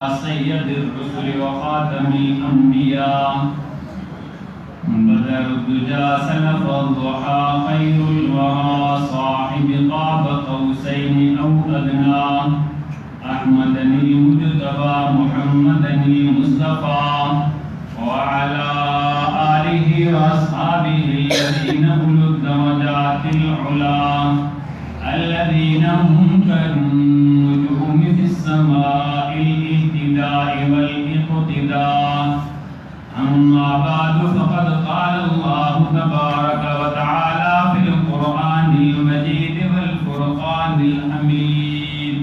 سيد الرسل وخاتم الأنبياء بدر الدجى سلف الضحى خير الورى صاحب قاب قوسين أو أدنى أحمد المجتبى محمد المصطفى وعلى آله وأصحابه الذين أولو الدرجات العلى الذين هم كالنجوم في السماء الاهتداء والاقتداء. أما بعد فقد قال الله تبارك وتعالى في القرآن المجيد والفرقان الحميد: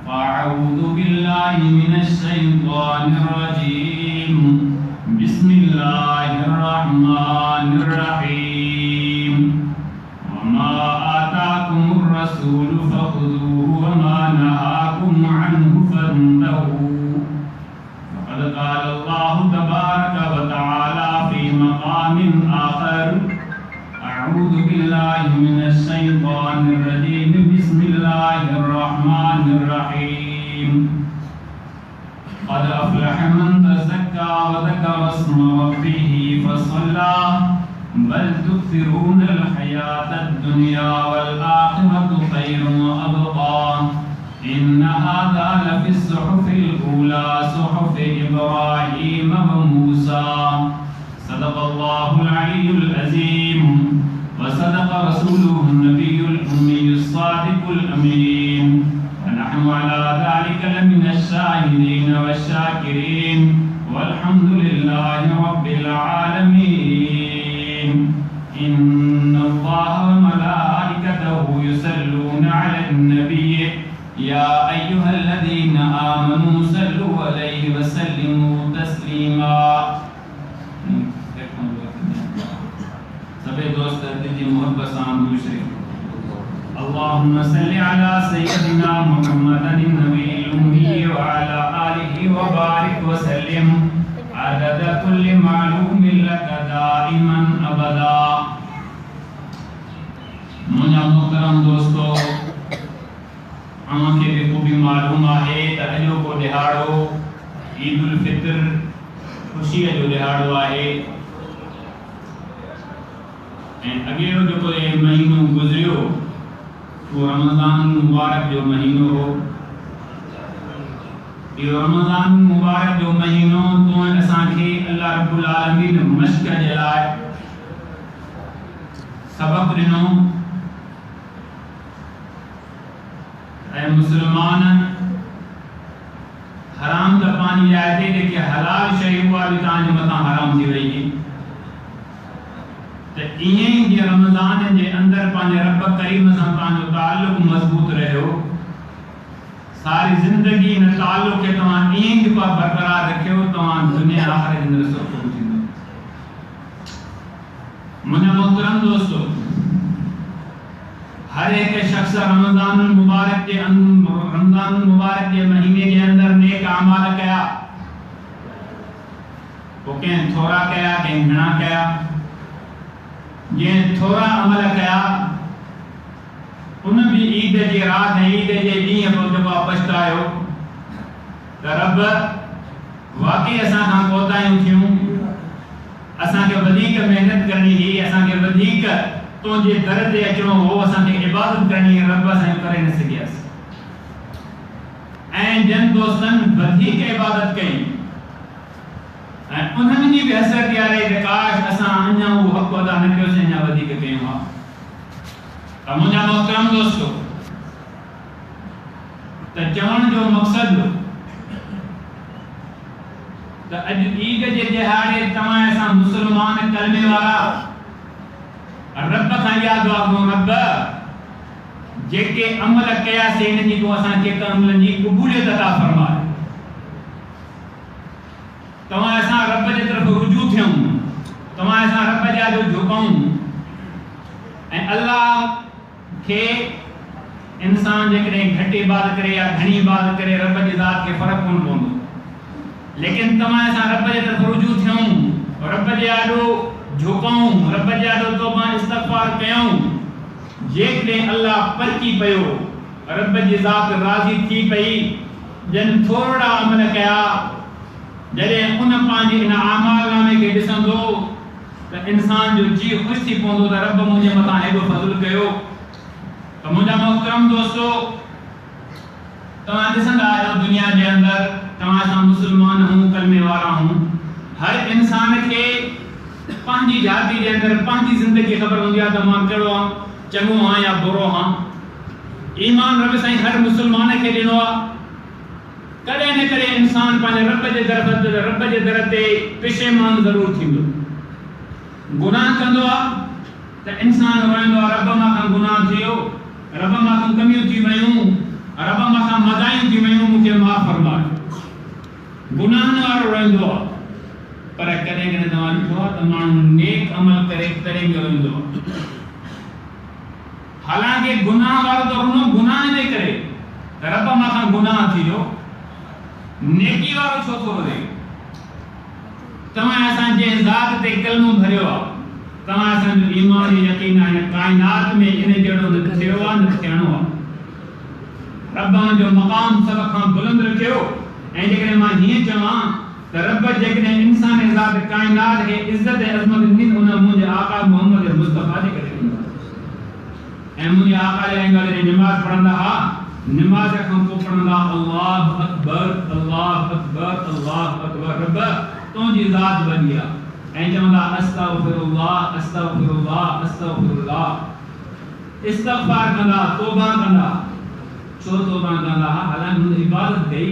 فأعوذ بالله من الشيطان الرجيم. بسم الله الرحمن الرحيم. وما آتاكم الرسول فخذوه وما نهاكم عنه فانتهوا. فقد قال الله تبارك وتعالى في مقام آخر: أعوذ بالله من الشيطان الرجيم. بسم الله الرحمن الرحيم. قد أفلح من تزكى وذكر اسم ربه فصلى بل تؤثرون الحياة الدنيا والآخرة خير وأبقى إن هذا لفي الصحف الأولى صحف إبراهيم وموسى. صدق الله العلي العظيم وصدق رسوله النبي الأمي الصادق الأمين ونحن على ذلك لمن الشاهدين والشاكرين والحمد لله رب العالمين. إن الله وملائكته يصلون على النبي يا أيها الذين آمنوا صلوا عليه وسلموا تسليما. सभी दोस्त दीजिए मोहब्बत से दूसरे اللهم صل على سيدنا محمد النبي الأمي وعلى آله وبارك وسلم عدد كل معلوم لك دائما أبدا. मुझा मुहतरम दोस्तों, आंखें भी खूबी मालूम है त अजो को दिहाड़ो ईद उल फितर खुशी जो दिहाड़ो है ऐं अगेरो जो को महीनो गुजरियो वो रमज़ान मुबारक जो महीनो हो. ये रमज़ान मुबारक जो महीनो तो असांखे अल्लाह रब्बुल आलमीन मश्क जे लाइ सबक ॾिनो ऐं मुसलमान हराम त पंहिंजी जाइ ते जेके हलाल शइ उहा बि तव्हांजे मथां हराम थी वई त ईअं ई जीअं रमज़ान जे अंदरि पंहिंजे रब करीम सां तव्हांजो ताल्लुक़ मज़बूत रहियो, सारी ज़िंदगी इन ताल्लुक़ खे तव्हां ईअं ई बरक़रार रखियो, तव्हां दुनिया आख़िरत जे अंदरि सुरख़ुर थींदो. मुंहिंजा मोहतरम दोस्तों, हर एक शख्स रमज़ान मुबारक के महीने के अंदर नेक अमाल कया, वो कंहिं थोरा कया कंहिं घणा कया. जे थोरा अमल कया उन भी ईद जी रात ईद जे ॾींहं पोइ जेको पछतायो त रब वाकई असां खां कोताहियूं थियूं, असांखे वधीक महिनत करणी हुई, असांखे वधीक तुंहिंजे दर ते अचणो हो, असांखे इबादत करणी हुई, रब असां करे न सघियासीं. ऐं जिन दोस्तनि वधीक इबादत कई ऐं उन्हनि जी बि हसरत इहा रही त काश असां अञा उहो हक़ अदा न कयोसीं, अञा वधीक कयूं हा. त मुंहिंजा मोहतरम दोस्तों, त चवण जो मक़सदु त अॼु ईद जे दिहाड़े तव्हां असां मुस्लमान कलमे वारा रब खां इहा दुआ कयूं: रब जेके अमल कयासीं इन जी तूं असांखे अमलनि जी क़बूलियत अता फरमाए. तव्हां असां रब जे तरफ़ रुजू थियूं, तव्हां असां रब जा जो झुकऊं ऐं अल्लाह खे इंसान जेकॾहिं घटि इबादत करे या घणी इबादत करे रब जी ज़ात खे फ़र्क़ु कोन पवंदो, लेकिन तव्हां असां रब जे तरफ़ रुजू थियूं, रब जे आॾो झुकऊं, रब जे आॾो तौबा इस्तग़फ़ार कयूं. जेकॾहिं अल्लाह परकी पियो, रब जी ज़ात राज़ी थी पई जन थोड़ा अमल कया जॾहिं उन पंहिंजे इन आमाल नामे खे ॾिसंदो त इंसान जो जी ख़ुशि थी पवंदो त रब मुंहिंजे मथां हेॾो फज़ल कयो। त मुंहिंजा मोहतरम दोस्तो, तव्हां ॾिसंदा आहियो दुनिया जे अंदरि तव्हां सां मुस्लमान हूं कलमे वारा हूं, हर इंसान खे पंहिंजी जाति जे अंदरि पंहिंजी ज़िंदगी ख़बर हूंदी आहे त मां कहिड़ो आहियां, चङो आहियां या बुरो आहियां। ईमान रब साईं हर मुस्लमान खे ॾिनो आहे। कॾहिं न कॾहिं इंसान पंहिंजे रब जे दर ते पेशेमान ज़रूरु थींदो, गुनाह कंदो आहे त इंसान रोईंदो आहे, रब मां खां गुनाह थियो, रब मां खां कमियूं थी वयूं, रब मां खां मदायूं थी वयूं, मूंखे माफ़ फरमाए। गुनाह वारो रोईंदो आहे। पर कॾहिं कॾहिं तव्हां ॾिठो आहे त माण्हू नेक अमल करे तॾहिं बि रोईंदो आहे। हालांकि गुनाह वारो त रुनो गुनाह जे करे रब मां खां गुनाह थी वियो, नेकी वारो छो थो रोए? तव्हां असांजे ज़ात ते कलमो भरियो आहे, तव्हां असांजो ईमान यकीन आहे काइनात में इन जहिड़ो न थियो आहे न थियणो आहे। रब जो मक़ाम सभ खां बुलंद रखियो। ऐं जेकॾहिं मां हीअं चवां त रब जेकॾहिं इंसान ज़ात काइनात खे इज़त ऐं अज़मत ॾिनी उन मुंहिंजे आका मोहम्मद मुस्तफ़ा जे करे ॾिनी। ऐं मुंहिंजे आका जे जॾहिं नमाज़ पढ़ंदा हुआ, नमाज़ खां पोइ पढ़ंदा अल्लाहु अकबर अल्लाहु अकबर अल्लाहु अकबर, रब तुंहिंजी ज़ात वॾी आहे। ऐं चवंदा अस्तग़फिरुल्लाह अस्तग़फिरुल्लाह अस्तग़फिरुल्लाह, इस्तग़फार कंदा, तौबा कंदा। छो तौबा कंदा? हालांकि हुन इबादत कई।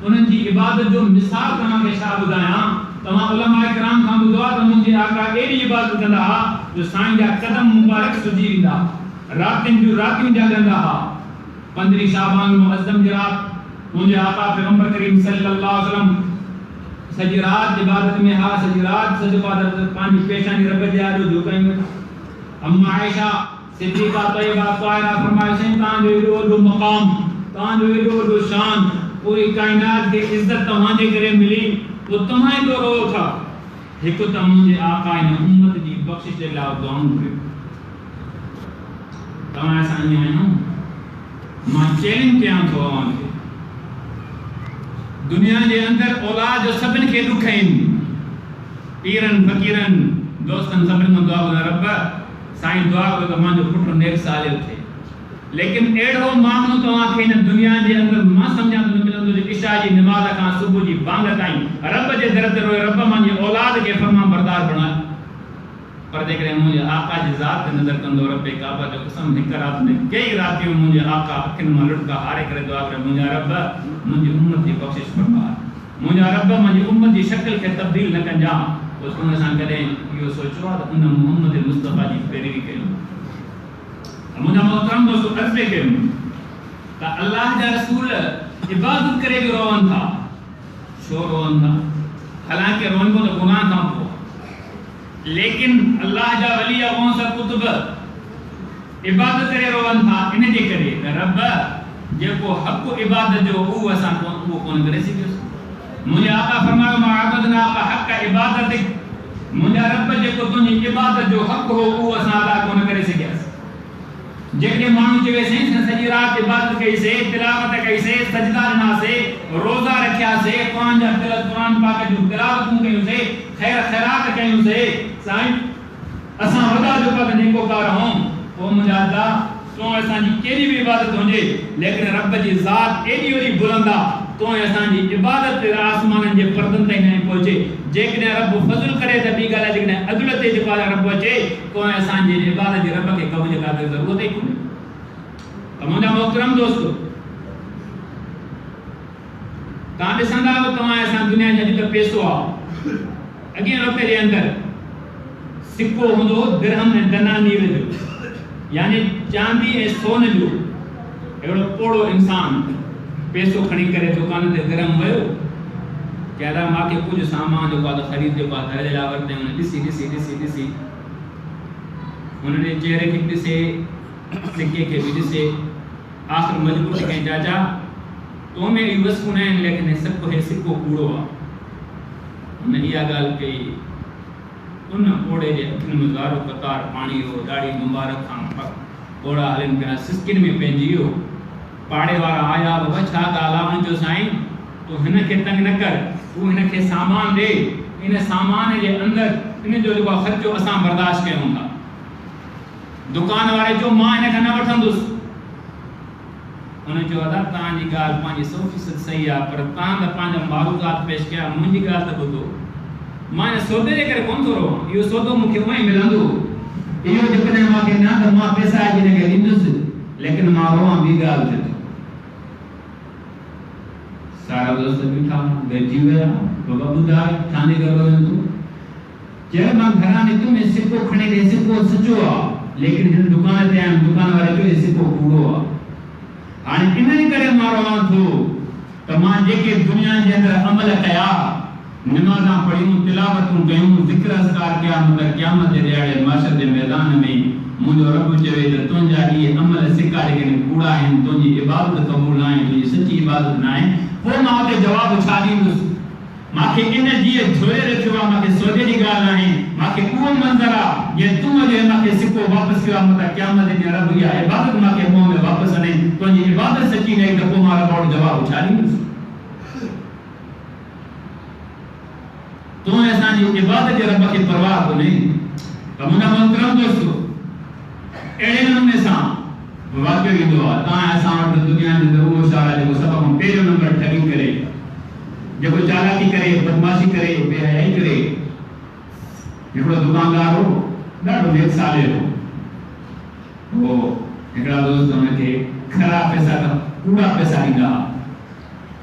उन्हनि जी इबादत जो मिसाल तव्हांखे छा ॿुधायां? तव्हां उलमा किराम खां ॿुधो आहे त मुंहिंजे आका अहिड़ी इबादत कंदा हुआ जो साईं जा कदम मुबारक सुजी वेंदा, रातियुनि जूं रातियूं जाॻंदा हुआ। 15 शाबान मुअज़्ज़म जी रात मुंहिंजे आका पैगंबर करीम सल्लल्लाहु अलैहि वसल्लम सॼी राति इबादत में हा, सॼी राति सॼी इबादत पंहिंजी पेशानी रब जे आॾो झुकायूं। अम्मा आयशा सिद्दीक़ा तय्यबा ताहिरा फरमाए, साईं तव्हांजो एॾो वॾो मक़ाम, तव्हांजो एॾो वॾो शान, पूरी काइनात खे इज़त तव्हांजे करे मिली, पोइ तव्हां एॾो रो था। हिकु त मुंहिंजे आका इन उम्मत जी बख़्शिश जे लाइ दुआऊं कयो। तव्हां असां ईअं आहियूं। मां चैलेंज कयां थो अव्हांखे, दुनिया जे अंदरि औलाद जो सभिनि खे ॾुख आहिनि, पीरनि फ़क़ीरनि दोस्तनि सभिनि खां दुआ घुरां, रब साईं दुआ कयो त मुंहिंजो पुटु नेक सालियो थिए। लेकिन अहिड़ो माण्हू तव्हांखे हिन दुनिया जे अंदरि मां सम्झां थो मिलंदो जो इशा जी नमाज़ खां सुबुह जी बांग ताईं रब जे दर ते रोए, रब मुंहिंजी औलाद खे फर्मा बरदार बणाए। पर जेकॾहिं मुंहिंजे आका जी ज़ात ते नज़र कंदो, रब काबा जो कसम हिकु राति में कई रातियूं मुंहिंजे आका अखियुनि मां लुटका हारे करे दुआ करे, मुंहिंजा रब मुंहिंजी उम्मत जी बख़्शिश फरमाए, मुंहिंजा रब मुंहिंजी उम्मत जी शक्ल खे तब्दील न कजां। पोइ उन सां कॾहिं इहो सोचियो आहे त उन मोहम्मद मुस्तफ़ा जी पैरवी कयूं। मुंहिंजा मोहतरम दोस्तो, अर्ज़ कयूं त अल्लाह जा रसूल इबादत करे बि रोअनि था। छो रोअनि था? हालांकि रोइबो त गुनाह खां पोइ, लेकिन अल्लाह जा वली गौस कुतुब इबादत करे रोअनि था इन जे करे त रब जेको हक़ इबादत जो उहो असां कोन करे सघियोसीं। मुंहिंजे आका फरमायो, मां अबदना का हक़ इबादत, मुंहिंजा रब जेको तुंहिंजी इबादत जो हक़ हो उहो असां अदा कोन करे सघियासीं। जेके माण्हू चवे साईं सॼी राति इबादत कईसीं, तिलावत कईसीं, सजदा ॾिनासीं, रोज़ा रखियासीं, क़ुरान जा क़ुरान पाक जूं तिलावतूं कयूंसीं, ख़ैर ख़ैरात कयूंसीं, साईं असां वॾा जो पद नेकोकार हूं। पोइ मुंहिंजा अदा तूं असांजी कहिड़ी बि इबादत हुजे, लेकिन रब जी ज़ात एॾी वॾी बुलंद आहे, तूं असांजी इबादत आसमाननि जे परदनि ताईं न पहुचे। जेकॾहिं रब फज़ल करे त ॿी ॻाल्हि आहे, जेकॾहिं अदल ते जेको आहे रब अचे, तो असांजी इबादत जे रब खे कम जे का ज़रूरत ई कोन्हे। त मुंहिंजा मोहतरम दोस्तो, तव्हां ॾिसंदा आहियो, तव्हां असां दुनिया जा जेको पैसो आहे, अॻे वक़्त जे अंदरि सिक्को हूंदो दिरहम ऐं दनानीर जो, यानी चांदी ऐं सोन जो। अहिड़ो पोड़ो इंसान पैसो खणी करे दुकान ते दिरहम वियो, कहदा मूंखे कुझु सामान जेको आहे ख़रीद जेको आहे घर जे लाइ वरिते, हुन ॾिसी ॾिसी ॾिसी ॾिसी हुनजे चेहरे खे ॾिसे, सिके खे बि ॾिसे, आख़िर मजबूर थी कई, चाचा तो में इहे वस्तू न आहिनि, लेकिन हे सिक्को कूड़ो आहे। हुन इहा ॻाल्हि कई, उन पोड़े जे अखियुनि में गारो कतार पाणी हो, ॾाढी मुबारक खां ॻोड़ा हलनि पिया, सिस्किन में पंहिंजी वियो। पाड़े वारा आया बाबा छा ॻाल्हि आहे जो साईं तूं हिन खे तंग न कर तूं हिन खे सामान ॾे इन सामान जे अंदरि इन जो जेको ख़र्चो असां बर्दाश्त कयूं था दुकान वारे जो मां हिन खां न वठंदुसि उन जो अदा तव्हांजी ॻाल्हि पंहिंजी 100% सही आहे पर तव्हां त पंहिंजा मारूज़ात पेश कया मुंहिंजी ॻाल्हि त ॿुधो मां हिन सौदे जे करे कोन थो रहां इहो सौदो मूंखे उहो ई मिलंदो इहो जेकॾहिं मूंखे न त मां पैसा अची हिन खे ॾींदुसि लेकिन मां रोहां ॿी ॻाल्हि थिए थो सारा दोस्त बीठा गॾिजी विया बाबा ॿुधाए थाने करो तूं चयो मां घरां निकितुमि सिक्को खणी ॾे सिक्को सचो आहे लेकिन हिन दुकान ते आयुमि दुकान वारे चयो सिक्को कूड़ो आहे हाणे इन जे करे मां रोहां थो त मां जेके दुनिया जे अंदरि अमल कया नमाज़ां पढ़ियूं तिलावतूं कयूं ज़िक्र अज़कार कया मगर क़यामत जे ॾियारे माशर जे मैदान में मुंहिंजो रब चवे त तुंहिंजा इहे अमल सिका जेके कूड़ा आहिनि तुंहिंजी इबादत क़बूल न आहे तुंहिंजी सची इबादत न आहे पोइ मां हुते जवाबु छा ॾींदुसि मूंखे इन जीअं झोले रखियो आहे मूंखे सौदे जी ॻाल्हि आहे मूंखे उहो मंज़र आहे जीअं तूं अॼु मूंखे सिको वापसि कयो आहे मतिलबु क़यामत जे रब इहा इबादत मूंखे मुंहं में वापसि आणे तुंहिंजी इबादत सची न त पोइ मां रब वटि जवाबु छा ॾींदुसि तूं असांजी इबादत जे रब खे परवाह कोन्हे त मुंहिंजा मोहतरम दोस्तो अहिड़े नमूने सां वाक़ियो ईंदो आहे तव्हां असां वटि दुनिया जे अंदरि उहो शहर जेको सभ खां पहिरियों नंबर ठगी करे जेको चालाकी करे बदमाशी करे बेहयाई करे हिकिड़ो दुकानदार हो ॾाढो नेक साले हो वो हिकिड़ा दोस्त हुनखे खरा पैसा कूड़ा पैसा ॾींदा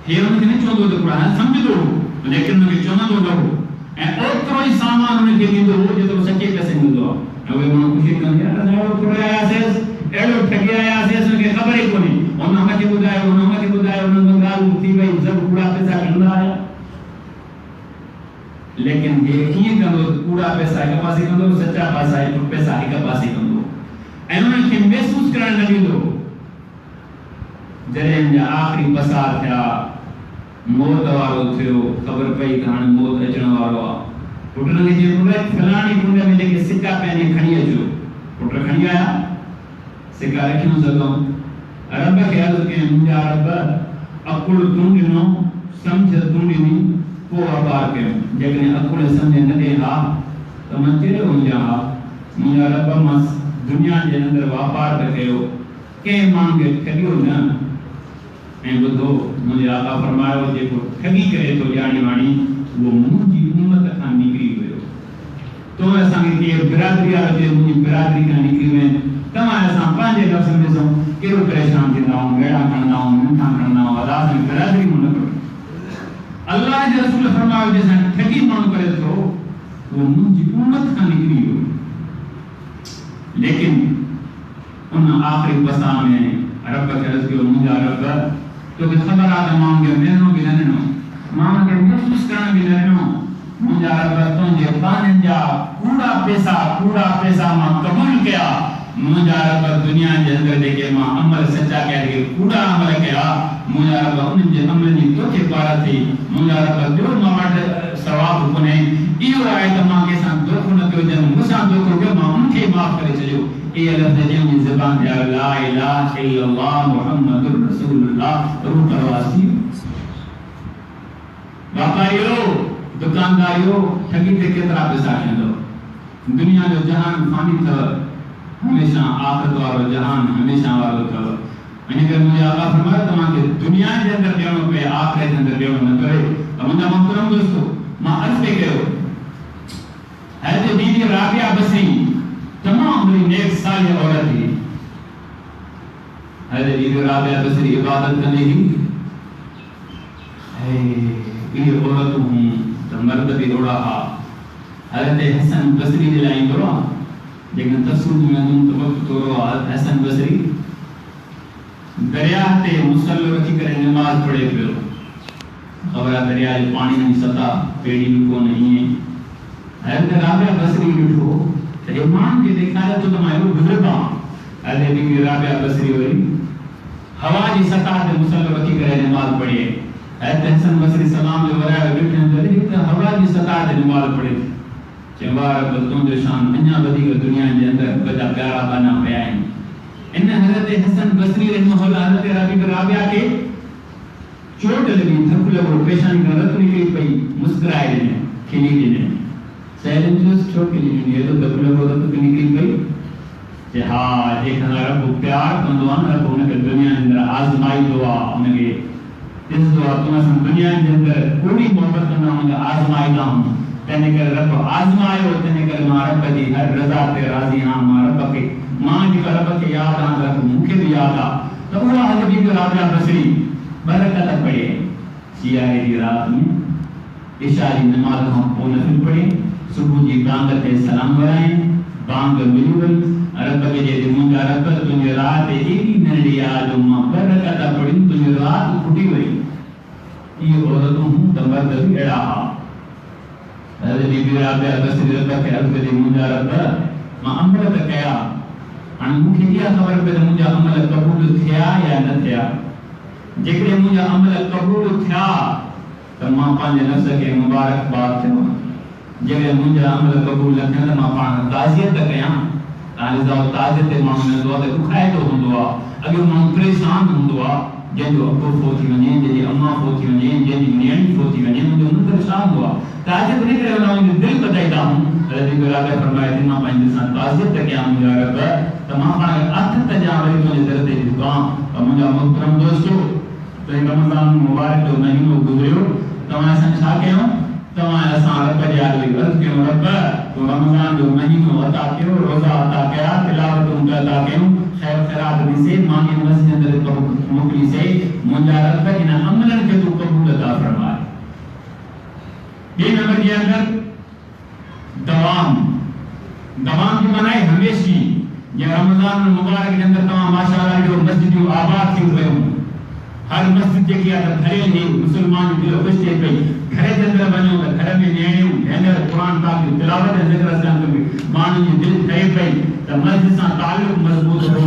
हे हुनखे न चवंदो त कूड़ा सम्झंदो लेकिन हुनखे चवंदो न हो ऐं ओतिरो ई सामान हुनखे ॾींदो हो जेतिरो सचे पैसे ॾींदो आहे ऐं उहे माण्हू ख़ुशी कंदी आहे अहिड़ो थोरे आयासीं अहिड़ो ठगी आयासीं हुनखे ख़बर ई कोन्हे हुन हुनखे ॿुधायो हुन ॻाल्हि थी वई सभु कूड़ा पैसा खणंदा आया लेकिन ये कीअं कंदो कूड़ा पैसा हिकु पासे कंदो सचा पैसा हिकु पासे कंदो ऐं हुनखे महसूसु करणु न ॾींदो जॾहिं जा आख़िरी पसार थिया मौत वारो थियो ख़बर पई त हाणे मौत अचण वारो आहे पुट खे चयो फलाणी कुंड में जेके सिक्का पया खणी अचो पुट खणी आया सिक्का रखी न सघूं रब खे अर्ज़ु कयईं मुंहिंजा रब अकुल तूं ॾिनो सम्झ तूं ॾिनी पोइ वापार कयूं जेकॾहिं अकुल सम्झ न ॾे हा त मां चहिरो हुजां हा मुंहिंजा रब मां दुनिया जे अंदरि वापार त कयो कंहिं माण्हू खे ठगियो न ऐं ॿुधो मुंहिंजे आका फरमायो जेको ठगी करे थो ॼाणी वाणी उहो मुंहिंजी उम्मत खां निकिरी वियो तो असांखे केरु बिरादरी वारो चए मुंहिंजी बिरादरी खां निकिरी विया तव्हां असां पंहिंजे लफ़्ज़ में ॾिसूं कहिड़ो परेशान थींदा आहियूं मेड़ा खणंदा आहियूं नंढा खणंदा आहियूं अलाह में बिरादरी में न करो अल्लाह जे रसूल फरमायो जंहिंसां ठगी माण्हू करे थो उहो मुंहिंजी उम्मत खां निकिरी वियो लेकिन उन आख़िरी पसां में रब खे अर्ज़ु कयो मुंहिंजा रब तोखे ख़बर आहे त माण्हुनि खे मिलणो बि न ॾिनो माण्हुनि खे महसूसु करण बि न ॾिनो मुंहिंजा रब तुंहिंजे बाननि जा कूड़ा पैसा मां क़बूल कया मुंहिंजा रब दुनिया जे अंदरि जेके मां अमल सचा कया जेके कूड़ा अमल कया मुंहिंजा रब उन्हनि जे अमलनि जी तोखे पार थी मुंहिंजा रब ॿियो मां वटि सवाबु कोन्हे इहो आहे त मां कंहिंसां धोखो न कयो जंहिं मूंसां धोखो कयो मां उनखे माफ़ करे छॾियो इहे लफ़्ज़ जंहिंजी ज़बान ते ला इलाहा इल्लल्लाह मुहम्मदुर रसूलुल्लाह रूह परवासी वापारियो दुकानदारियो ठगी ते केतिरा पैसा खणंदो दुनिया जो जहान फानी अथव हमेशा आख़िरत वारो जहान हमेशा वारो अथव इन करे मुंहिंजे आका फरमायो तव्हांखे दुनिया जे अंदरि ॾियणो पए आख़िरत जे अंदरि ॾियणो न पए त मुंहिंजा मोहतरम दोस्तो मां अर्ज़ु पे कयो हज़रत बीबी राबिया बसरी तमाम बड़ी नेक सालिह औरत थी हज़रत बीबी राबिया बसरी इबादत कंदी हुई ये औरतूं त मर्द बि ओड़ा हा हज़रत हसन बसरी जे लाइ ईंदो आहे लेकिन तफसील में तो वक्त थोरो आहे हसन बसरी दरिया ते मुसल्लो रखी करे नमाज पढ़े पियो ख़बर आहे दरिया जे पाणी जी सतह पेड़ी बि कोन ईअं हज़रत राबिया बसरी ॾिठो त हे माण्हुनि खे ॾेखारे थो त मां एॾो बुज़ुर्ग आहियां हज़रत बीबी राबिया बसरी वरी हवा जी सतह ते मुसल्लो रखी करे नमाज पढ़े हज़रत हसन बसरी सलाम जो वरायो ॾिठनि त हवा जी सतह ते नमाज पढ़े चवार तुंहिंजो शान अञा वधीक दुनिया जे अंदरि वॾा प्यारा बाना पिया आहिनि इन हज़रत हसन बसरी रहमहुल्लाह हज़रत रबी राबिया के चोट लगी, धक लगो, पेशानी का रत निकली पई, मुस्कुराए ने, खिली ने। सैलन जो चोट के लिए ये तो धक लगो रत निकली पई। जे हाँ एक रब प्यार कंदो आन रब उनके दुनिया के अंदर आजमाई दुआ उनके इस दुआ तुम्हें सम दुनिया के अंदर पूरी मोहब्बत करना उनके आजमाई दाम तेने कर रब आजमायो तेने कर मारब दी हर रजा पे राजी हां मारब के मां की रब के याद आ रब मुखे भी याद आ तो वो हबीब राबिया बसरी बरकत पढ़े सियारे की रात में इशा की नमाज हम पूर्ण फिर पढ़े सुबह की बांग पे सलाम कराएं बांग मिली रब के जे मुंजा रब तुझे रात एडी नड़ी आज मां बरकत पढ़ी तुझे रात फुटी वई ये औरतों हूं दमर दबी एड़ा अरे बीबी राबिया बसरी रब के रब के मुंजा रब मां अमल कया अन मुखे क्या खबर पे मुंजा अमल कबूल थिया या न थिया जेकरे मुंजा अमल कबूल थिया त मां पांजे नफ्स के मुबारकबाद थियो जेकरे मुंजा अमल कबूल न थिया त मां पाण ताज़ियत कया ताले जाओ ताज़ियत मां ने दुआ ते दुखाए तो हुंदो आ अगर मां परेशान हुंदो आ जे जो अब्बो फोती वने जे अम्मा फोती वने जे नियाणी फोती वने मुंजो मन परेशान हुआ ताज़ियत ने करे ना मुंजो दिल बताईदा हूं रबी गुलाब फरमाए थी मां पांजे सान ताज़ियत कया मुंजा रब त मां पाण अथ तजा वरी तुझे दर ते दुआ त मुंजा मोहतरम दोस्तों तो रमजान मुबारक जो महीनो गुजरियो तमा सन छा कयो तमा असा रब जे आगे अर्ज कयो रब तो रमजान जो महीनो अता कयो रोजा अता कया तिलावत उन अता कयो खैर खैरात दी से मांगे मस्जिद अंदर मोकली से मुंजा रब इन अमलन के तू कबूल अता फरमाए ये नंबर के अंदर दवाम की मनाई हमेशा ये रमजान मुबारक के अंदर तमा माशाअल्लाह जो मस्जिद आबाद थी हुए हर मस्जिद के किया घरे ही मुसलमान दिल खुश थे पे घरे के अंदर बनो तो घर में नेणियों भेनर कुरान पाक की तिलावत है जिक्र असान में मानी जी दिल थे पे तो मस्जिद सा ताल्लुक मजबूत हो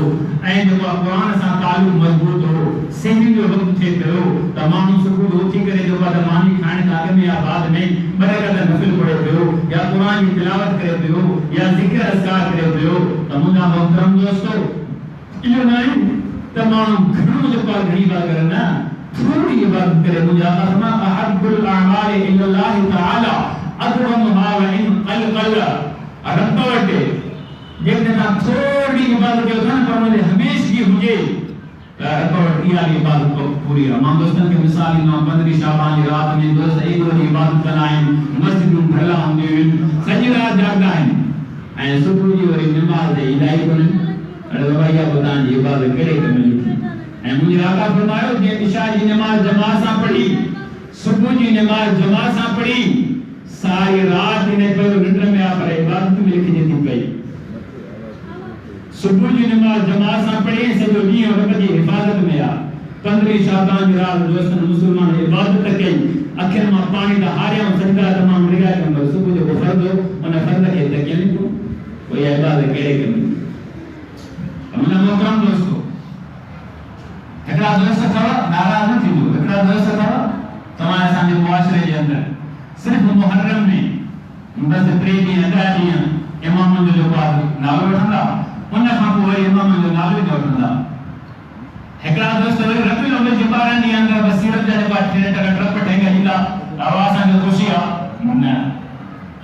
ऐ जो कुरान सा ताल्लुक मजबूत हो सिंधी जो वक्त थे करो तमाम सुकून होती करे जो बाद मानी खाने कागे में या बाद में बरकत नफिल पढ़े पियो या कुरान की तिलावत करे पियो या जिक्र अज़कार करे पियो तो मुंजा मोहतरम दोस्तों इल्लो नहीं तमाम घणो जो पर घणी बात करना थोड़ी इबादत करे मुझे फरमा अहब्बुल अमाल इल्लल्लाह तआला अदवमुहा व इन qal रब वटे जेकॾहिं तव्हां थोड़ी इबादत कयो था पर मुझे हमेशा की हुजे रब वटि इहा इबादत पूरी आहे मां दोस्तनि खे मिसाल ॾींदो 15 शाबान जी रात में दोस्त एक वरी इबादत कंदा आहिनि मस्जिदूं भरियल हूंदियूं आहिनि सॼी राति जाॻंदा आहिनि ऐं सुबुह जी वरी नमाज़ ते इलाही कोन्हनि अरे बाबा या बतान जी इबादत केड़े कम जी थी ऐं मुझे आका फरमायो जे इशा जी नमाज जमात सा पढ़ी सुबह जी नमाज जमात सा पढ़ी सारी रात ने पे निंद्र में आ पर इबादत में लिखी थी पई सुबह जी नमाज जमात सा पढ़ी सजो दी रब जी हिफाजत में आ 15 शाबान जी रात दोस्तन मुसलमान इबादत कई अखिर में पानी दा हारिया सजदा तमाम रिया के सुबह जो फर्ज हो उन फर्ज के तकियन को कोई इबादत केड़े कम हमने मोहतरम दोस्तों एकड़ा दोस्त था नाराज न थींदो एकड़ा दोस्त था तमाम असांजे मुआशरे जे अंदर सिर्फ मुहर्रम में बस 3 ॾींहं 10 ॾींहं इमाम जो नालो वठंदा उन खां पोइ वरी इमाम जो नालो न वठंदा एकड़ा दोस्त वरी रबीउल अव्वल जे 12 ॾींहं अंदर बसीरत जा जेका ठेठ ट्रप ठेंगा ईंदा अवा असांखे ख़ुशी आहे न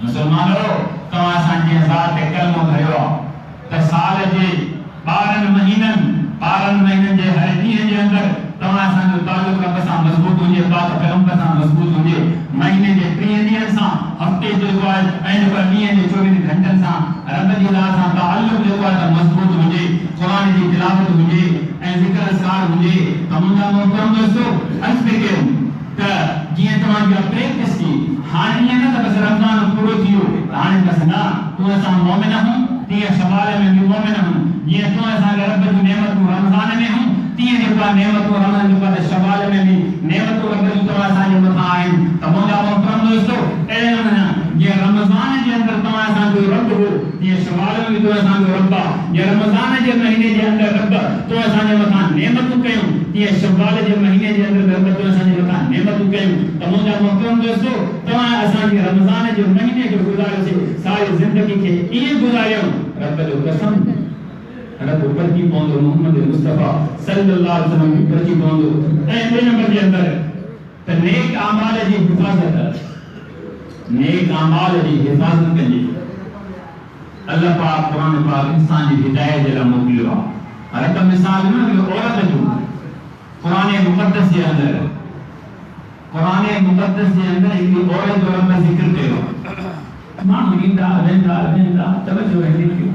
मुसलमानो तव्हां असांजे ज़ात ते कलमो भरियो त साल जे 12 महीननि जे हर ॾींहं जे अंदर तव्हां असांजो ताल्लुक रब सां मज़बूत हुजे पाक पैगंबर सां मज़बूत हुजे महीने जे 3 ॾींहनि सां हफ़्ते जो जेको आहे ऐं जेको ॾींहं जे 24 घंटनि सां रब जी राह सां ताल्लुक जेको आहे मज़बूत हुजे क़ुरान जी तिलावत हुजे ऐं ज़िक्र अज़कार हुजे त मुंहिंजा मोहतरम दोस्तो अर्ज़ पे कयो त जीअं तव्हांजी प्रैक्टिस थी हाणे ईअं न त बसि रमज़ान पूरो थी वियो हाणे बसि न तूं असां मोमिन हूं तीअं शवाल में बि मोमिन हूं जीअं तूं असांखे रब जूं नेमतूं रमज़ान में हूं तीअं जेका नेमतूं रमज़ान जेका शवाल में बि नेमतूं रब जूं तव्हां असांजे मथां आहिनि त मुंहिंजा मोहतरम दोस्तो अहिड़े नमूने जीअं रमज़ान जे अंदर तव्हां असांजो रब हो जीअं शवाल में बि तूं असांजो रब आहे जीअं रमज़ान जे महीने जे अंदर रब तूं असांजे मथां नेमतूं कयूं तीअं शवाल जे महीने जे अंदर रब तूं असांजे मथां नेमतूं कयूं त मुंहिंजा मोहतरम दोस्तो तव्हां असांजे रमज़ान जे महीने खे गुज़ारियोसीं सारी ज़िंदगी खे ईअं गुज़ारियो रब जो कसम रब परची पवंदो मोहम्मद मुस्तफा सल्लल्लाहु अलैहि वसल्लम की परची पवंदो। ऐं ॿिए नंबर जे अंदर त नेक अमाल जी हिफ़ाज़त, नेक अमाल जी हिफ़ाज़त कजे। अल्लाह पाक कुरान पाक इंसान जी हिदायत जे लाइ मोकिलियो आहे। हर हिकु मिसाल न ॾियो औरत जो कुरान मुक़द्दस जे अंदर, कुरान मुक़द्दस जे अंदर हिकिड़ी औरत जो रब ज़िक्र कयो। माण्हू ईंदा वेंदा तवजो हिकिड़ी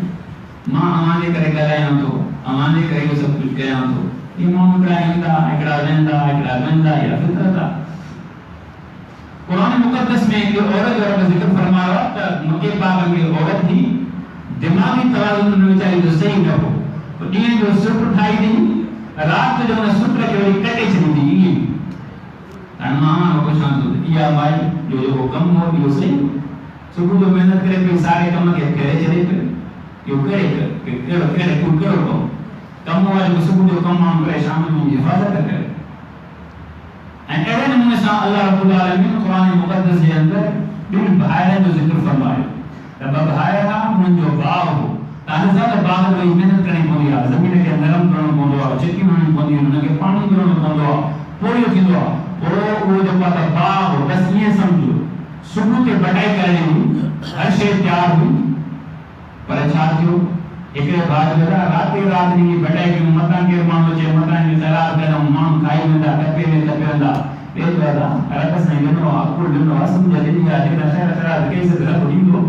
मां अवांजे करे ॻाल्हायां थो, अवांजे करे इहो सभु कुझु कयां थो। इहे माण्हू हिकिड़ा ईंदा, हिकिड़ा वेंदा, इहा फितरत आहे। कुरान मुक़द्दस में हिकिड़ी औरत जो रब ज़िक्र फरमायो आहे त मके पाक में औरत थी, दिमाग़ी तवाज़ुन हुन वीचारी जो सही न हो। ॾींहं जो सुट ठाही अथई, राति जो हुन सुट खे वरी कटे छॾींदी। ईअं हाणे मां पुछां थो इहा माई जो जेको कमु हो इहो सही हो? सुबुह जो महिनत करे पई, सारे कम खे करे छॾे पई, इहो करे कहिड़ो कमु आहे जेको सुबुह जो कमु माण्हू करे शाम जो हिफ़ाज़त करे। ऐं अहिड़े नमूने सां अल्लाह रब्बुल आलमीन क़ुरान मुक़द्दस जे अंदर ॿिनि भाइरनि जो ज़िक्र फरमायो त ॿ भाइर हुआ, उन्हनि जो बाग़ हो। तव्हांखे ज़ात बाग़ में महिनत करणी पवंदी आहे, ज़मीन खे नरम करणो पवंदो आहे, छिकी हणणी पवंदी आहे, हुनखे पाणी ॾियणो पवंदो आहे, पोइ इहो थींदो आहे। पोइ उहो जेको आहे त बाग़ हो, बसि ईअं सम्झो सुबुह खे बटाई करणी हुई, हर शइ तयारु हुई, पर छा थियो हिकिड़े भाउ जो राति ॾींहुं बटाई कयूं, मथां केरु माण्हू अचे, मथां तैरार कंदा, माण्हू खाई वेंदा, टपे वेंदा। ॿिए दादा रब सां ॾिनो आहे, अकुल ॾिनो आहे, सम्झ ॾिनी आहे, जेकॾहिं ख़ैर ख़राब केस रब ॾींदो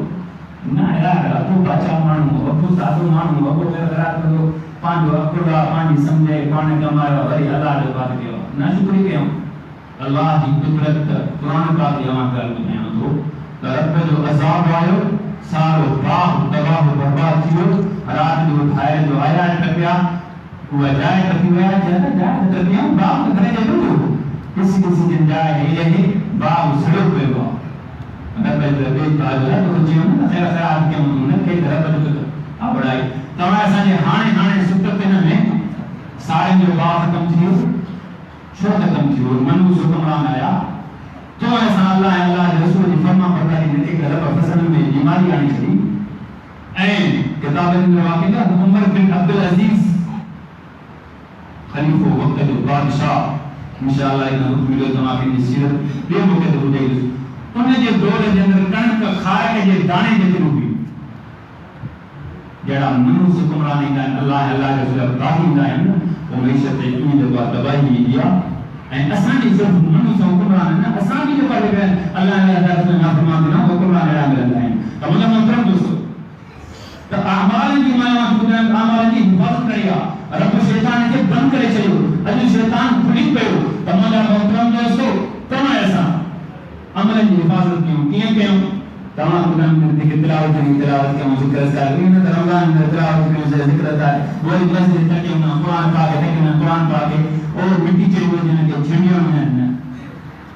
न यार। अको बाचा माण्हू, अको साधू माण्हू, अको ख़राब कंदो, पंहिंजो अकुल आहे, पंहिंजी सम्झे, पाण कमायो, वरी अलाह जो बात कयो, न शुक्री कयूं। अल्लाह जी कुदरत कुरान पाक जी मां ॻाल्हि ॿुधायां थो त रब जो अज़ाब आयो, सारो बाग़ तबाह बर्बाद थी वियो। राति जो भाइर जो आया टपिया, उहा जाइ टपी विया, जाइ टपिया, बाग़ घर जे वेठो किसी दिन जाए हे बाग़ सड़ो पियो आहे। रब जो बेताज तो जीवन न ख़ैर ख़राब के उन्होंने के रब जो आ बड़ाई तवा असांजे हाणे सुतत हिन में साड़ियुनि जो बाग़ ख़तम थी वियो। छो ख़तम थी वियो? मनूस हुक्मरान आया तो असां अल्लाह जे रसूल जी फर्मा बरदारी न कई, रब फसल में बीमारी आणी छॾी। ऐं किताबनि में वाक़िअ आहे उमर बिन अब्दुल अज़ीज़ ख़लीफ़ो वक़्त जो बादशाह, इंशाअल्लाह इन मिलियो तव्हांखे इन सीरत ॿिए मौक़े ते ॿुधाईंदुसि। उन जे दौर जे अंदरि कणिक खारक जे दाणे जेतिरो हुई, जहिड़ा मनूस हुक्मरान ईंदा आहिनि, अल्लाह जे रसूल ताक़ी ईंदा आहिनि, पोइ मईशत ते कीअं जेको आहे तबाही ईंदी आहे। ऐं असांजी सिर्फ़ु मनूस हुक्मरान न, असांजी जेका अल्लाह जे रसूल नाफ़रमान न हुक्मरान अहिड़ा मिलंदा आहिनि। त हुन मोहतरम दोस्तो त अमाल जी मां ॿुधायां, अमाल जी हिफ़ाज़त करी आहे। रब शैतान खे बंदि करे छॾियो, अॼु शैतान खुली पियो। त मुंहिंजा मोहतरम दोस्तो तव्हां असां अमल जी हिफ़ाज़त कयूं। कीअं कयूं? तव्हां क़ुरान जी तिलावत कयूं, ज़िक्र कयूं, इन रमज़ान में तिलावत कयूं, ज़िक्र था, वरी मस्जिद तकियूं न क़ुरान पाक तकियूं, क़ुरान पाक और मिटी चई वञनि खे छंडियो न।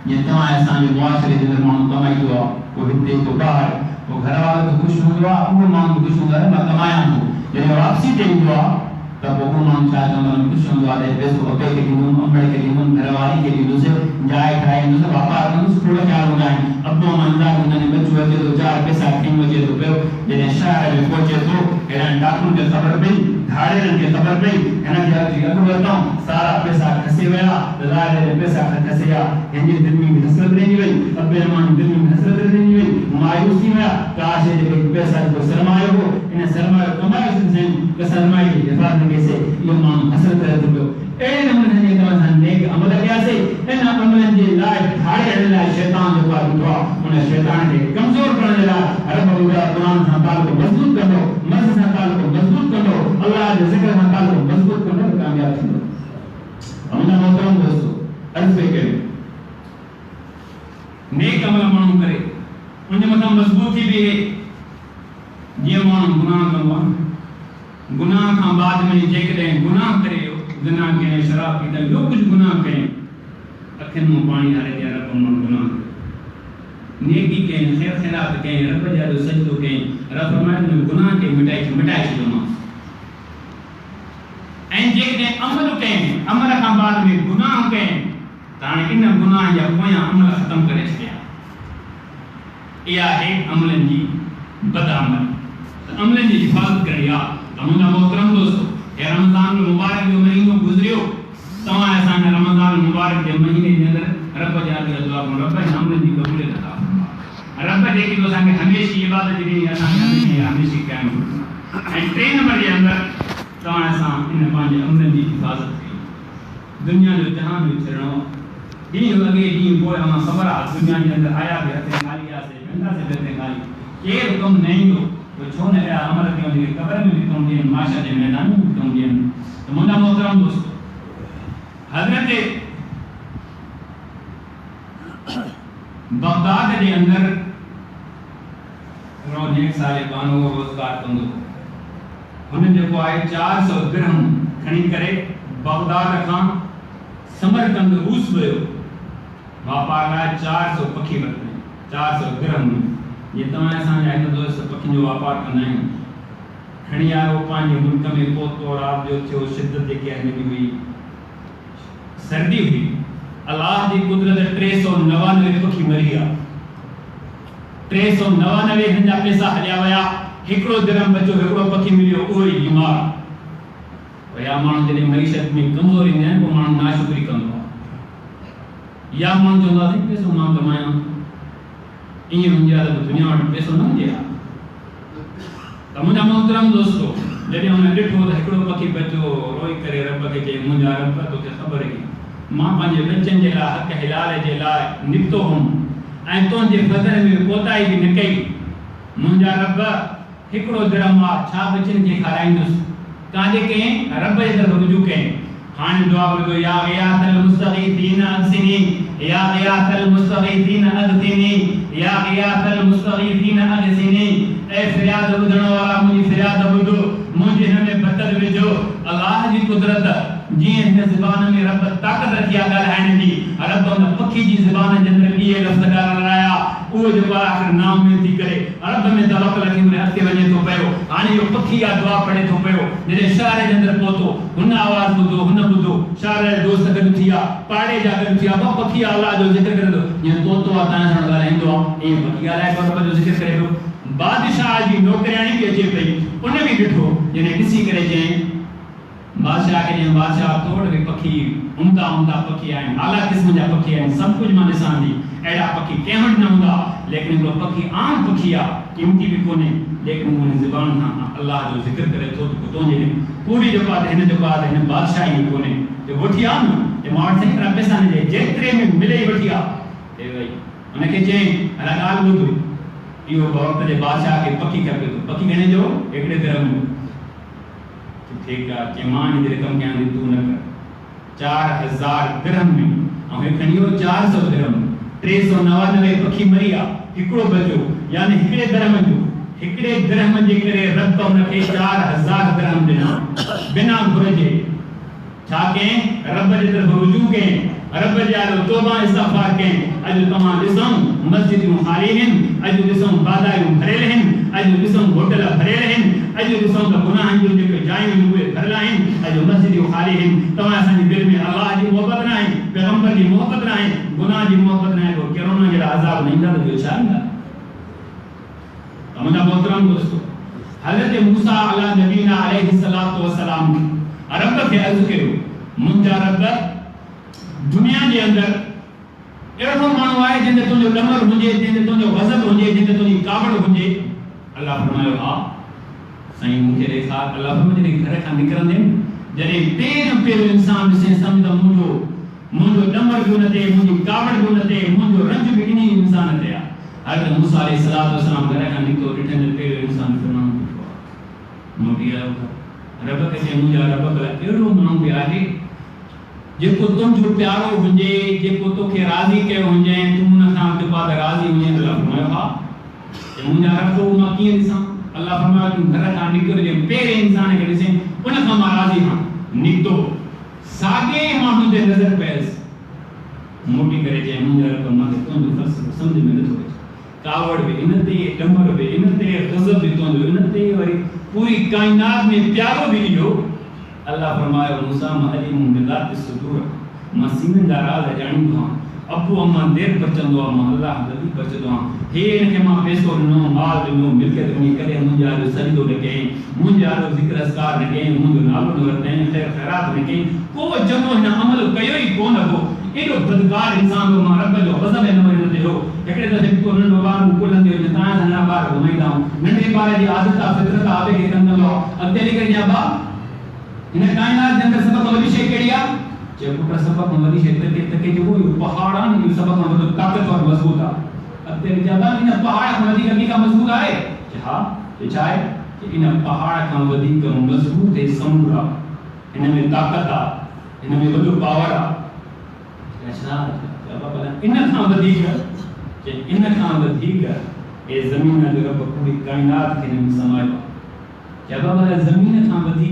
ये तव्हां असांजे मुआशरे जे अंदरि माण्हू कमाईंदो आहे, पोइ हिते पोइ ॿाहिरि, पोइ घर वारो त ख़ुशि हूंदो आहे, उहो माण्हू ख़ुशि हूंदो आहे, मां कमायां थो। जॾहिं वापसी ते ईंदो आहे त पोइ उहो माण्हू छा चवंदो आहे, ख़ुशि हूंदो आहे त पैसो अबे खे ॾींदुमि, अमड़ खे ॾींदुमि, घरवारी खे ॾींदुसि, जाइ ठाहे ॾींदुसि, वापारु कंदुसि, खोड़ ख़्याल हूंदा आहिनि। अब्बो मंदा हुननि बचो अचे थो, 4 पैसा खणी अचे थो पियो। जॾहिं शहर में पहुचे थो, हेॾां डाकुनि खे ख़बर पई, धाड़ेरनि खे ख़बर पई, हिन खे अॻु वरितऊं, सारा पैसा खसे विया, लारे जे पैसा खसे विया। हिन जी दिलि में हसरत रहिजी वई, अबे माण्हू दिलि में हसरत रहिजी वई, मायूस थी विया। काश जेके पैसा जो सरमायो हो, इन सरमायो कमायो सिंधियुनि त सरमाए जी हिफ़ाज़त कईसे, इहो माण्हू हसरत रहे थो पियो। अहिड़े नमूने जे तव्हां नेक अमल कयासीं, इन अमलनि जे लाइ ठाड़े लाइ शैतान जेको आहे ॾिठो आहे, उन शैतान खे कमज़ोर करण जे लाइ रब क़ुरान सां तालुक़ मज़बूत कंदो, मस्जिद सां तालुक़ मज़बूत कंदो, अल्लाह जे ज़िक्र सां तालुक़ मज़बूत कंदो, कामयाब थींदो। मुंहिंजा मोहतरम दोस्तो, अर्ज़ पे करियो नेक अमल माण्हू करे उन मथां मज़बूत थी बीहे। जीअं माण्हू गुनाह कंदो आहे, गुनाह खां बाद में जेकॾहिं गुनाह करे ज़िना कयईं, शराब पीता, जो कुझु गुनाह कयईं, अखियुनि मां पाणी हारे ॾिया, रब मां गुनाह नेकी कयईं, ख़ैर ख़ैरात कयईं, रब जा सजदो कयईं, रब फरमाए गुनाह खे मिटाए छॾियोमांसि। ऐं जेकॾहिं अमल कयईं, अमल खां बाद में गुनाह कयईं, त हाणे इन गुनाह जा पोयां अमल ख़तमु करे छॾिया। इहा आहे अमलनि जी बदअमल। अमलनि जी हिफ़ाज़त करणी आहे। मुंहिंजा मोहतरम दोस्तों, हे रमज़ान मुबारक जो महीनो गुज़रियो, तव्हां असांखे रमज़ान मुबारक जे महीने जे अंदरि रब जे अॻियां दुआ कयूं, रब हमद जी क़बूलियत अता फरमा। रब जेकी तो असांखे हमेशह इबादत ॾिनी, असांखे हमेशह क़ाइम रखो। ऐं 3 नंबर जे अंदरि तव्हां असां इन पंहिंजे अमन जी हिफ़ाज़त कई। दुनिया जो जहान जो छॾणो ॾींहुं अॻे ॾींहुं पोइ असां ख़बर आहे दुनिया जे अंदरि आया बि हथे ख़ाली आसे, वेंदासीं हथे ख़ाली, केरु कमु न ईंदो तो छो न अहिड़ा अमल कयूं जेके क़बर में बि कमु ॾियनि, माशा जे मैदान में बि कमु ॾियनि। त मुंहिंजा मोहतरम दोस्तों, हज़रत बगदाद जे अंदरि रोज़ साले बानो रोज़गार कंदो, हुन जेको आहे 400 दिरहम खणी करे बगदाद खां समरकंद रूस वियो, वापार लाइ 400 पखी वरितई, 400 दिरहम। ये तव्हां असांजा हिन दोस्त पखियुनि जो वापार कंदा आहियूं, खणी आयो पंहिंजे मुल्क में, पहुतो राति जो थियो, शिदत जेकी आहे हिन हुई, सर्दी हुई, अलाह जी कुदरत 399 पखी मरी विया, 399 हिन जा पैसा हलिया विया, हिकिड़ो दिरहम बचो, हिकिड़ो पखी मिलियो, उहो ई बीमार। या माण्हू जॾहिं मईशत में कमज़ोर ईंदा आहिनि, पोइ माण्हू नाशुक्री कंदो आहे, या माण्हू चवंदो आहे पैसो मां कमायां, ईअं हुजे हा त दुनिया वटि पैसो न हुजे हा। त मुंहिंजा मोहतरम दोस्तो, जॾहिं हुन ॾिठो त हिकिड़ो पखी बचो, रोई करे रब खे चई, मुंहिंजा रब तोखे ख़बर हुई मां पंहिंजे बचनि जे लाइ हक़ हिलाल जे लाइ निकितो हुउमि ऐं तुंहिंजे फज़ल में कोताही बि न कई, मुंहिंजा रब हिकिड़ो दिरहम आहे, छा बचनि खे खाराईंदुसि, काजे कयईं रब जे तरफ़ रुजू कयईं। हाणे दुआ वरितो, या गियाथल मुस्तगीथीन अगसिनी, या गियाथल मुस्तगीथीन अगसिनी, या गियाथल मुस्तगीथीन अगसिनी। ए फरियाद ॿुधण वारा मुंहिंजी फरियाद ॿुधो, मुंहिंजे हिन में बतल विझो। अलाह जी कुदरत जीअं हिन ज़बान में रब ताक़त रखी आहे ॻाल्हाइण जी, रब हुन पखी जी ज़बान जे अंदरि इहे लफ़्ज़ ॻाल्हाया, उहो जेको आहे आख़िर नाम में थी करे रब में तवक्कुल रखी हुन अॻिते वञे थो पियो। हाणे इहो पखी आहे दुआ पढ़े थो पियो, जॾहिं शहर जे अंदरि पहुतो, हुन आवाज़ ॿुधो, हुन ॿुधो, शहर जा दोस्त गॾु थी विया, पाड़े जा गॾु थी विया, ॿ पखी अलाह जो ज़िक्र करे थो, जीअं तोतो आहे तव्हां सां ॻाल्हाईंदो आहे, ईअं पखी ॻाल्हाए पियो, रब जो ज़िक्र करे पियो। बादशाह जी नौकरियाणी बि अचे पई, उन बि ॾिठो, जॾहिं ॾिसी करे चयईं बादशाह खे, ॾियईं बादशाह तोड़ बि पखी उम्दा उम्दा पखी आहिनि, आला क़िस्म जा पखी आहिनि, सभु कुझु मां ॾिसां थी, अहिड़ा पखी कंहिं वटि न हूंदा, लेकिन हिकिड़ो पखी आम पखी आहे, क़ीमती बि कोन्हे, लेकिन हुन ज़बान खां अलाह जो ज़िक्र करे थो, तुंहिंजे पूरी जेको आहे हिन जेको आहे हिन बादशाही में कोन्हे, जो वठी आ न, जे मां वटि सही तरह पैसा न ॾे, जेतिरे में मिले ई वठी आ, हे भई हुनखे चयईं हला ॻाल्हि ॿुध, इहो वक़्त जे बादशाह खे पखी खपे थो, पखी घणे जो, हिकिड़े दिरहम जो। ठीकु आहे, चई मां हिन जी रक़म कयां थी, तूं न कर, 4000 दिरहम में, ऐं हे खणी वियो 400 दिरहम, 399 पखी मरी आहे, हिकिड़ो बचो, यानी हिकिड़े दिरहम जो, हिकिड़े दिरहम जे करे रब हुनखे 4000 दिरहम ॾिना, बिना घुरिजे। छा कयईं, रब जे तरफ़ रुजू कयईं, रब जे आलो तौबा इस्तग़फ़ार कयईं। अॼु तव्हां ॾिसूं मस्जिदूं ख़ाली आहिनि, अॼु ॾिसूं बाज़ारूं भरियल आहिनि, अॼु ॾिसूं होटल भरियल आहिनि, अॼु ॾिसूं त गुनाहनि जूं जेके जायूं आहिनि उहे भरियल आहिनि, अॼु मस्जिदूं ख़ाली आहिनि। तव्हां असांजे दिलि में अलाह जी मोहबत न आहे, पैगम्बर जी मोहबत न आहे, गुनाह जी मोहबत न आहे, तो कोरोना जहिड़ा अज़ाब न ईंदा त ॿियो छा ईंदा। मुंहिंजा मोहतरम दोस्तो, हज़रत मूसा अला नबीना अलैहिस्सलातु वस्सलाम रब खे अर्ज़ु कयो, मुंहिंजा रब दुनिया जे अंदरि अहिड़ो माण्हू आहे जंहिंजे तुंहिंजो ॾमर हुजे, जंहिंजे तुंहिंजो गज़ब हुजे, जंहिंजे तुंहिंजी कावड़ हुजे। अलाह फरमायो हा साईं मूंखे ॾेखार। अलाह फरमायो जॾहिं घर खां निकिरंदे जॾहिं पहिरियों इंसान ॾिसे सम्झ त मुंहिंजो ॾमर बि हुन ते, मुंहिंजी कावड़ बि हुन ते, मुंहिंजो रंज बि इन इंसान ते आहे। हज़रत मूसा अलैहिस्सलातु वस्सलाम घर खां निकितो, ॾिठनि त पहिरियों इंसान फिरौन ॾिठो आहे, मोटी आयो रब खे चई मुंहिंजा रब भला अहिड़ो माण्हू बि आहे जेको तुंहिंजो प्यारो हुजे, जेको तोखे राज़ी कयो हुजे, तूं हुन खां जेको आहे राज़ी हुजे। अलाह फरमायो हा, मुंहिंजा रब मां कीअं ॾिसां। अलाह फरमायो तूं घर खां निकिरजे, पहिरें इंसान खे ॾिसे, उन खां मां राज़ी आहियां। निकितो, साॻे माण्हू ते नज़र पयसि, मोटी करे चई मुंहिंजा रब मूंखे तुंहिंजो फ़लसफ़ो सम्झ में नथो अचे, कावड़ बि इन ते, ॾमर बि इन ते, गज़ब बि तुंहिंजो इन ते, वरी पूरी काइनात में प्यारो बि इहो। अल्लाह फरमायो मूसा मां अलीमुम बिज़ाति सुदूर, मां सीननि जा राज़ ॼाणींदो आहियां। अबू अम्मा देर बचंदो मां अल्लाह जल्दी बचदो हे इनके मां पैसो नो माल नो मिलके तो करे मुंजा जो सजदो लगे मुंजा जो जिक्र अस्कार लगे मुंजो नालो न वरते खैर खैरात लगे को जमो न अमल कयो ही कोन हो एडो बदकार इंसान को मां रब जो गजब न वरते ते हो एकड़े दफे को न बार को लंदे जो ता ना बार घुमाईदा नंढे बार जी आदत फितरत आवे के कंदो अतेली कर जा बा इन कायनात के अंदर सबक वली शे केड़िया जब पुट सबक वली शे तके जो वो पहाड़ा ने सबक मतलब ताकतवर मजबूत आ अतेली ज्यादा इन पहाड़ का वली कभी का मजबूत आए हां ये चाहे कि इन पहाड़ का वली का मजबूत है समुद्र इनमें ताकत आ इनमें वडो पावर आ अच्छा अब पता इन का वली कि इन का वली ए जमीन जो रब पूरी कायनात के ने समायो जब वाला जमीन का वली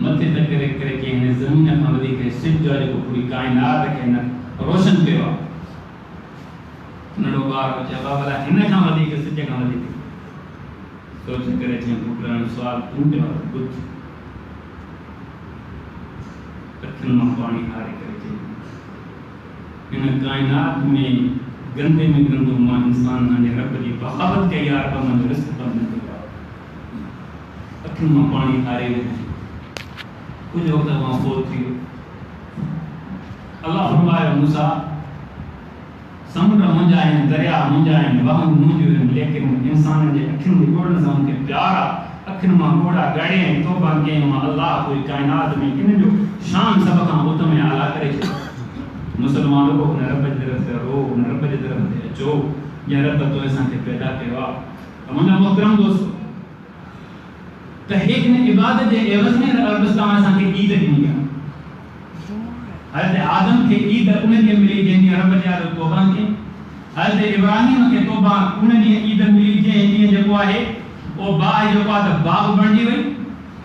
मथे तक करे के ने जमीन का वली के सिज जो पूरी कायनात के न रोशन कयो नडो बार जब वाला इन का वली के सिज का वली सोच करे जे पुटन सवाल पूछे और कुछ कठिन में पानी हारे करे इन कायनात में गंदे में गंदो मां इंसान ने रब की बगावत के यार का मन रिस्क पर न दिया कठिन में पानी हारे कुछ वक्त वहां बहुत थी अल्लाह फरमाया मूसा समुद्र मुंजाए दरिया मुंजाए वहां मुंजो लेकिन इंसान जे अखिन में गोड़ न के प्यारा अखिन में गोड़ा गाड़े तौबा के मां अल्लाह कोई कायनात में इन जो शान सब का उत्तम आला करे मुसलमानों को नरब की तरफ से रो नरब की तरफ से जो या रब तो ऐसा के पैदा किया अमना मोहतरम दोस्तों तो एक ने इबादत के एवज में रब ऐसा के ईद दी हज़रत आदम के ईद उन्हें मिली जंहिं रब जा तौबा के हज़रत इब्राहिम के तौबा उन्हें ईद मिली जंहिं जेको आहे ओ बाग जो का बाग बणजी वई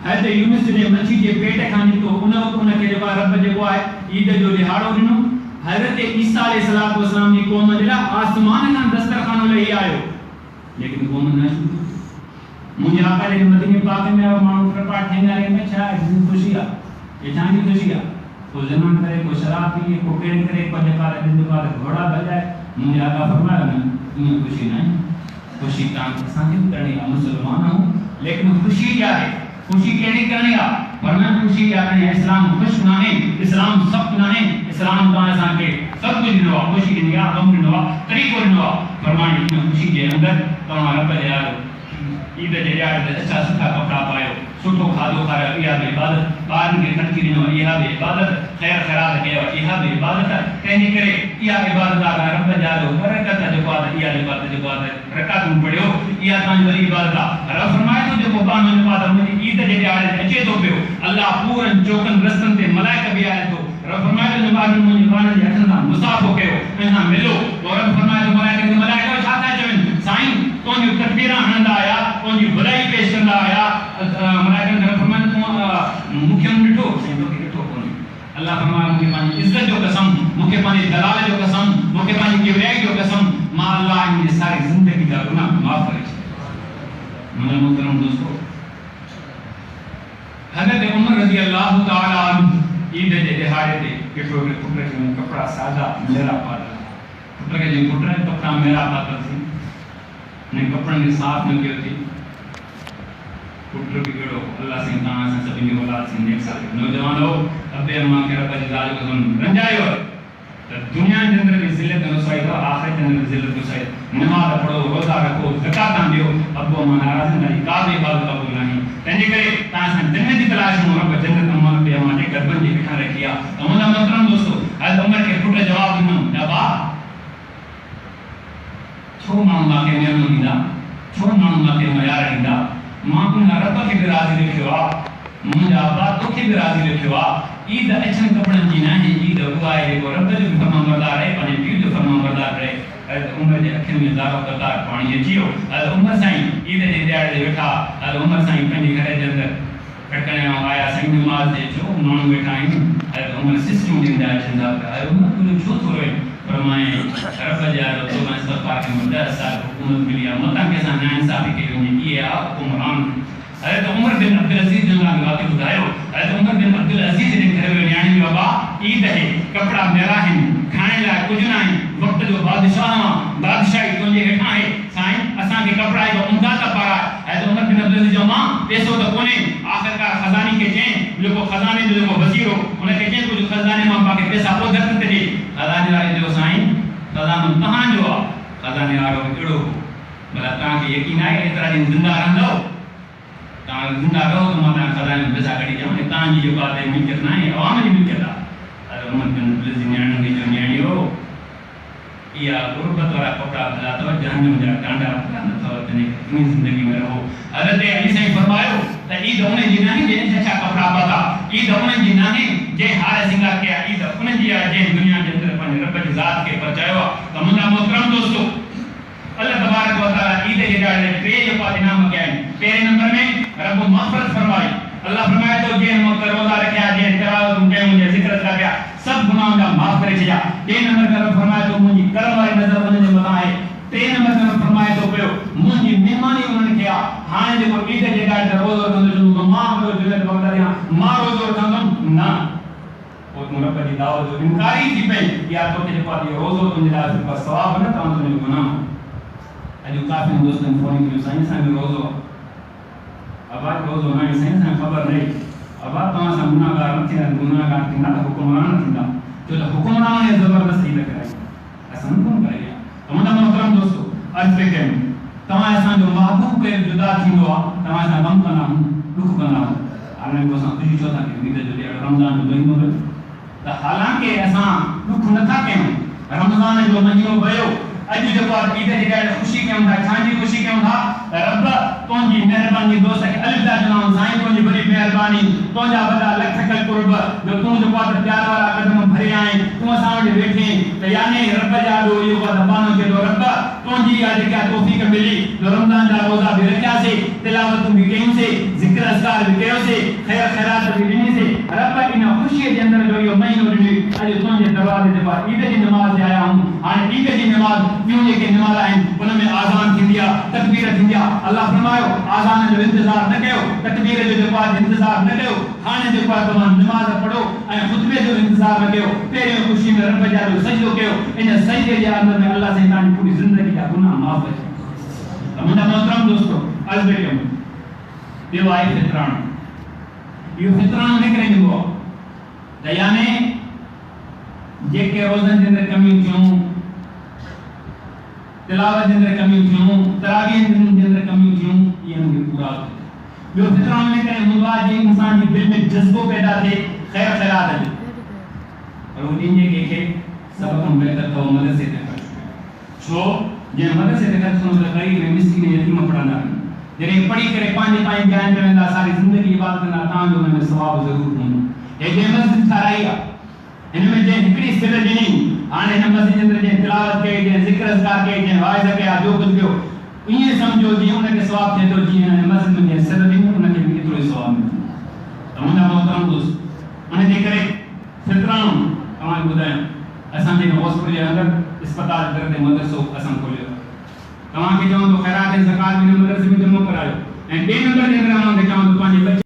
हज़रत यूनुस ने मच्छी के पेट खां निकतो उन के जो रब जेको आहे ईद जो दिहाड़ो दिनो हज़रत ईसा अलैहिस्सलातु वस्सलाम की कौम जला आसमान का दस्तरखान लई आयो लेकिन कौम न मुझे आका ने मदीने पाक में मानू प्रपाट ठेंगा रे में छा खुशी आ ये जानी खुशी आ को जन्म करे को शराब पीए को पेड़ करे को जकार दिन का घोड़ा बजाए मुझे आका फरमाया ना ये खुशी नहीं खुशी तान संग करनी है मुसलमान हूं लेकिन खुशी क्या है खुशी केड़ी करनी है फरमाया खुशी क्या है इस्लाम खुश ना है इस्लाम सख्त ना है इस्लाम का ऐसा के सब कुछ नो खुशी दुनिया गम नो तरीको नो फरमाया इन खुशी के अंदर तुम्हारा पर यार ईद जे यार अच्छा सुठा कपड़ा पायो सुठो खादो खायो इहा भी इबादत बार के खर्ची दिनो इहा भी इबादत खैर खैरात कयो इहा भी इबादत तने करे इहा इबादत आ रब जारो बरकत जो बात इहा इबादत जो बात रकात में पढ़ियो इहा तान वरी इबादत आ रब फरमाए तो जो कुरान में बात मुझे ईद जे यार अचे तो पियो अल्लाह पूरन चौकन रस्तन ते मलाइका भी आए तो रब फरमाए जो बात मुझे कुरान जे अखन दा मुसाफो कयो ऐना मिलो और रब फरमाए जो मलाइका छाता चवन साईं तो जो तकबीरा हंदा आया तो जी भलाई पेश करना आया मलाइका ने फरमाया तो मुख्य मिठो मिठो कोन अल्लाह फरमाया मुझे पानी इज्जत जो कसम मुझे पानी दलाल जो कसम मुझे पानी किबरिया जो कसम मां अल्लाह इन सारी जिंदगी का गुनाह माफ करे मेरे मोहतरम दोस्तों हजरत उमर रजी अल्लाह ताला ईद जे दिहाड़े ते केटो पुत्र के कपड़ा सादा मेरा पाता पुत्र के जो पुत्र कपड़ा मेरा पाता थी ने कपड़न के साथ में गयो थी पुत्र की केड़ो अल्लाह से ताना से सभी ने औलाद से नेक साथ नौजवान हो अबे अम्मा के रब जाल को हम रंजायो तो दुनिया के अंदर भी जिल्लत न सही तो आखिरत के अंदर जिल्लत को सही नमाज पढ़ो रोजा रखो ज़कात दियो अब्बो अम्मा नाराज नहीं काबे इबादत कबूल नहीं तने करे ता से जन्नत की तलाश में रब जन्नत अम्मा पे अम्मा के गर्भन जी बिठा रखिया अम्मा मोहतरम दोस्तों आज उमर के पुत्र जवाब दिनो जबा छो मांगा के मेरे मुंडा छो मांगा के मयार इंदा मां को रब के भी राजी रखियो मुंजा बात तो के भी राजी रखियो ईद अचन कपड़न जी ना है ईद हुआ है को रब जो फरमाबरदार है पानी पीर जो फरमाबरदार है अज उमर जे अखिन में दारो कतार पानी अचियो अज उमर साईं ईद जे दिहाड़े ते वेठा अज उमर साईं पंहिंजे घर जे अंदर खटकने आया साईं नमाज जे छो माण्हू वेठा आहिनि अज उमर सिस्टम ॾींदा चंदा अज उमर तुंहिंजो छो थो रोए फरमाए रब जा तो मैं सरकार के 10 साल हुकूमत मिली है मता के सां नाइंसाफी के वञे इहे हुकुमरान हज़रत उमर बिन अब्दुल अजीज जो नाम वाक़िअ ॿुधायो हज़रत उमर बिन अब्दुल अजीज ने घर में न्याणी बाबा ईद है कपड़ा मेरा है खाने लाइ कुझु न आहे वक़्त जो बादशाह बादशाही तुंहिंजे हेठां आहे साईं असांखे कपिड़ा जो उमदा त पाराए ऐं त उमर बिन अब्दुल अज़ीज़ जो मां पैसो त कोन्हे आख़िरकार खज़ानी खे चई जेको खज़ाने जो जेको वज़ीर हो उनखे चई कुझु खज़ाने मां पाण पैसा पोइ धरती ते ॾे खज़ाने वारे चयो साईं खज़ानो तव्हांजो आहे खज़ाने वारो अहिड़ो भला तव्हांखे यकीन आहे एतिरा ॾींहं ज़िंदा रहंदव तव्हां ज़िंदा रहो त मां तव्हां खज़ाने में पैसा कढी ॾियां तव्हांजी जेको आहे मिल्कियत न आहे अवाम जी मिल्कियत आहे उमर बिन अब्दुल अज़ीज़ न्याणी जो न्याणियो इहा गुरबत वारा कपिड़ा भला अथव जहन्नम जा टांडा भला न अथव तॾहिं इन ज़िंदगी में रहो हज़रत अली साईं फरमायो त ईद उन जी नाहे जंहिं छा छा कपिड़ा पाता ईद उन जी नाहे जंहिं हार सिंगार कया ईद उन जी आहे जंहिं दुनिया जे अंदरि पंहिंजे रब जी ज़ात खे परचायो आहे त मुंहिंजा मोहतरम दोस्तो अल्लाह तबारक व तआला ईद जे ॾाढे टे जेका इनाम कया आहिनि पहिरें नंबर में रब मग़फ़िरत फरमाई अल्लाह फरमाए थो जंहिं वक़्तु रोज़ा रखिया जंहिं तिलावत कयूं जंहिं ज़िक्र कया सब गुनाहों जा माफ करे छॾिया टे नंबर ते रब फरमाए थो मुंहिंजी करम वारी नज़र उन जे मथां आहे टे नंबर ते रब फरमाए थो पियो मुंहिंजी महिमानी उन्हनि खे आहे हाणे जेको ईद जे ॾाढे रोज़ो रखंदो मां उहो जुलैल बग़दादी मां रोज़ो रखंदुमि न पोइ तूं रब जी दावत जो इनकार ई थी पई या तोखे जेको आहे रोज़ो तुंहिंजे लाइ सिर्फ़ु सवाबु न तव्हां तुंहिंजो गुनाह अॼु काफ़ी दोस्तनि फोन कयो साईं असांजो रोज़ो आवाज़ रोज़ो न आहे साईं असांखे ख़बर न आवाज़ तव्हां सां गुनाहगार न थींदा गुनाहगार थींदा त हुकुमरान न थींदा छो त हुकुमरान खे ज़बरदस्ती न कराई असां न कोन कराई त मुंहिंजा मोहतरम दोस्तो अर्ज़ु पई कयूं तव्हां असांजो महबूब केरु जुदा थींदो आहे तव्हां सां गम कंदा आहियूं दुख कंदा आहियूं हाणे को असां तुंहिंजी चओ था की ईद जो ॾिणु रमज़ान जो महीनो वियो त हालांकि असां दुख नथा कयूं रमज़ान जो महीनो वियो अॼु जेको आहे ईद जी ॾाढी ख़ुशी कयूं था छांजी ख़ुशी कयूं था रब तुंहिंजी महिरबानी दोस्त खे अलिफ़ जा चवणो साईं तुंहिंजी वॾी महिरबानी तुंहिंजा वॾा लख लख कुर्ब जो तूं जेको आहे प्यार वारा क़दम भरिया आहिनि तूं असां वटि वेठे त यानी रब जा ॾो इहो दबानो थिए थो रब तुंहिंजी इहा जेका तौफ़ीक़ मिली जो रमज़ान जा रोज़ा बि रखियासीं तिलावतूं बि कयूंसीं ज़िक्र अस्कार बि कयोसीं ख़ैर ख़ैरात बि ॾिनीसीं रब इन ख़ुशीअ जे अंदरि जो इहो महीनो ॾिनी अॼु तुंहिंजे दरवाज़े ते पाण ईद जी नमाज़ ते आया आहियूं हाणे ईद जी नमाज़ ॿियूं जेके नमाज़ आहिनि उन में आज़ान थींदी आहे तकबीर थींदी आहे अल्लाह फरमायो आज़ान जो इंतज़ार न कयो तकबीर जो जेको आहे इंतज़ार न कयो हाणे जेको आहे तव्हां नमाज़ पढ़ो ऐं ख़ुतबे जो इंतज़ार न कयो पहिरियों ख़ुशी में रब जा जो सजदो कयो इन सजदे जे अंदरि में अल्लाह साईं तव्हांजी पूरी ज़िंदगी जा गुनाह माफ़ कयो त मुंहिंजा मोहतरम दोस्तो अर्ज़ु पई कयूं ॿियो आहे फितराणो इहो फितराणो निकिरे ईंदो आहे त यानी जेके रोज़नि जे अंदरि कमियूं थियूं तिलावत जे अंदरि कमियूं थियूं तरावीह जे अंदरि कमियूं थियूं इहे मूंखे पूरा ॿियो फितराणो में करे हूंदो आहे जीअं इंसान जे दिलि में जज़्बो पैदा थिए ख़ैर ख़ैरात जो पर उहो ॾींहुं कंहिंखे सभ खां बहितर अथव मदरसे ते ख़र्चु छो जंहिं मदरसे ते ख़र्चु कंदो त ग़रीब ऐं मिस्कीन यतीम पढ़ंदा आहिनि जॾहिं पढ़ी करे पंहिंजे पंहिंजे ध्यान ते वेंदा सारी ज़िंदगी इबादत कंदा तव्हांजो हुन में सवाबु ज़रूरु हूंदो हे जंहिं मस्जिद ठाराई आहे हिन में जंहिं हिकिड़ी सिर ॾिनी हाणे हिन मस्जिद जे अंदरि जंहिं तिलावत कई जंहिं ज़िक्र अस्कार कई जंहिं वाइज़ कया जो कुझु कयो ईअं सम्झो जीअं उनखे सवाबु थिए थो जीअं हिन मस्जिद में जंहिं सिर ॾिनी उनखे बि केतिरो ई सवाबु मिलंदो त मुंहिंजा मोहतरम दोस्त उनजे करे फितराणो तव्हांखे ॿुधायां असांजे हॉस्पिटल जे अंदरि इस्पताल दर ते मदरसो असां खोलियो तव्हांखे चवंदो ख़ैरात ऐं ज़कात हिन मदरसे में जमा करायो ऐं ॿिए नंबर जे अंदरि तव्हांखे चवंदो पंहिंजे